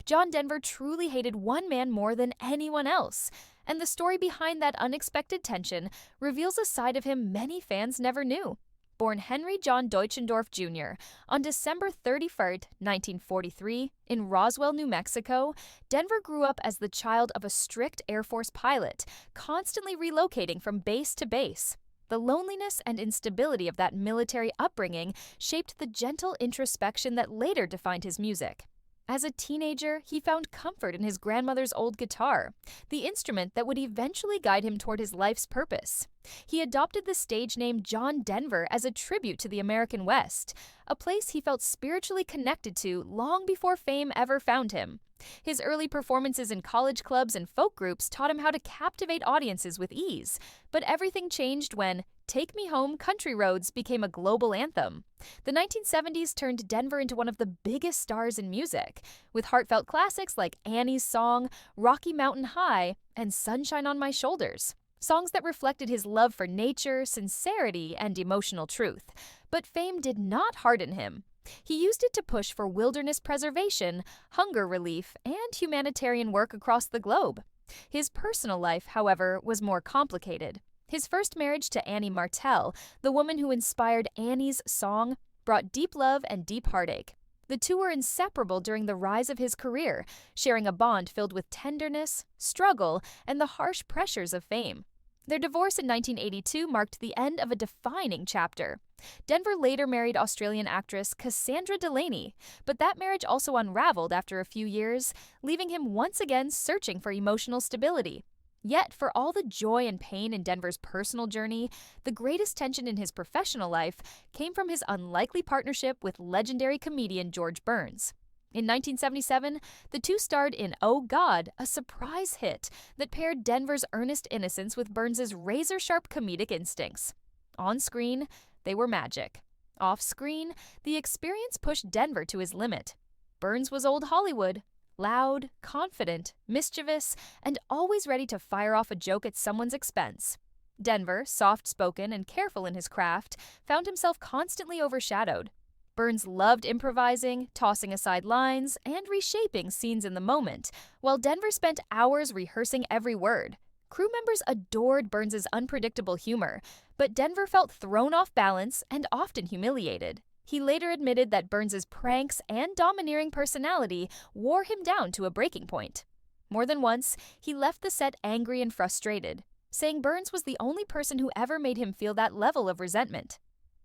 John Denver truly hated one man more than anyone else, and the story behind that unexpected tension reveals a side of him many fans never knew. Born Henry John Deutschendorf Jr. on December 31st, 1943, in Roswell, New Mexico, Denver grew up as the child of a strict Air Force pilot, constantly relocating from base to base. The loneliness and instability of that military upbringing shaped the gentle introspection that later defined his music. As a teenager, he found comfort in his grandmother's old guitar, the instrument that would eventually guide him toward his life's purpose. He adopted the stage name John Denver as a tribute to the American West, a place he felt spiritually connected to long before fame ever found him. His early performances in college clubs and folk groups taught him how to captivate audiences with ease, but everything changed when Take Me Home, Country Roads became a global anthem. The 1970s turned Denver into one of the biggest stars in music, with heartfelt classics like Annie's Song, Rocky Mountain High, and Sunshine on My Shoulders. Songs that reflected his love for nature, sincerity, and emotional truth. But fame did not harden him. He used it to push for wilderness preservation, hunger relief, and humanitarian work across the globe. His personal life, however, was more complicated. His first marriage to Annie Martell, the woman who inspired Annie's Song, brought deep love and deep heartache. The two were inseparable during the rise of his career, sharing a bond filled with tenderness, struggle, and the harsh pressures of fame. Their divorce in 1982 marked the end of a defining chapter. Denver later married Australian actress Cassandra Delaney, but that marriage also unraveled after a few years, leaving him once again searching for emotional stability. Yet, for all the joy and pain in Denver's personal journey, the greatest tension in his professional life came from his unlikely partnership with legendary comedian George Burns. In 1977, the two starred in Oh God, a surprise hit that paired Denver's earnest innocence with Burns's razor-sharp comedic instincts. On screen, they were magic. Off screen, the experience pushed Denver to his limit. Burns was old Hollywood, loud, confident, mischievous, and always ready to fire off a joke at someone's expense. Denver, soft-spoken and careful in his craft, found himself constantly overshadowed. Burns loved improvising, tossing aside lines, and reshaping scenes in the moment, while Denver spent hours rehearsing every word. Crew members adored Burns's unpredictable humor, but Denver felt thrown off balance and often humiliated. He later admitted that Burns's pranks and domineering personality wore him down to a breaking point. More than once, he left the set angry and frustrated, saying Burns was the only person who ever made him feel that level of resentment.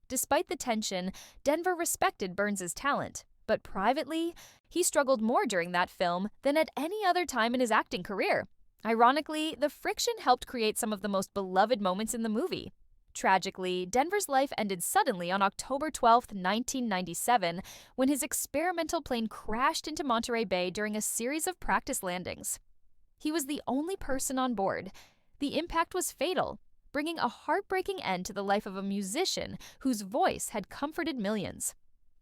Despite the tension, Denver respected Burns's talent, but privately, he struggled more during that film than at any other time in his acting career. Ironically, the friction helped create some of the most beloved moments in the movie. Tragically, Denver's life ended suddenly on October 12, 1997, when his experimental plane crashed into Monterey Bay during a series of practice landings. He was the only person on board. The impact was fatal, bringing a heartbreaking end to the life of a musician whose voice had comforted millions.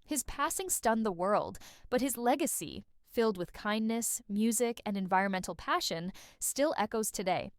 His passing stunned the world, but his legacy, filled with kindness, music, and environmental passion, still echoes today.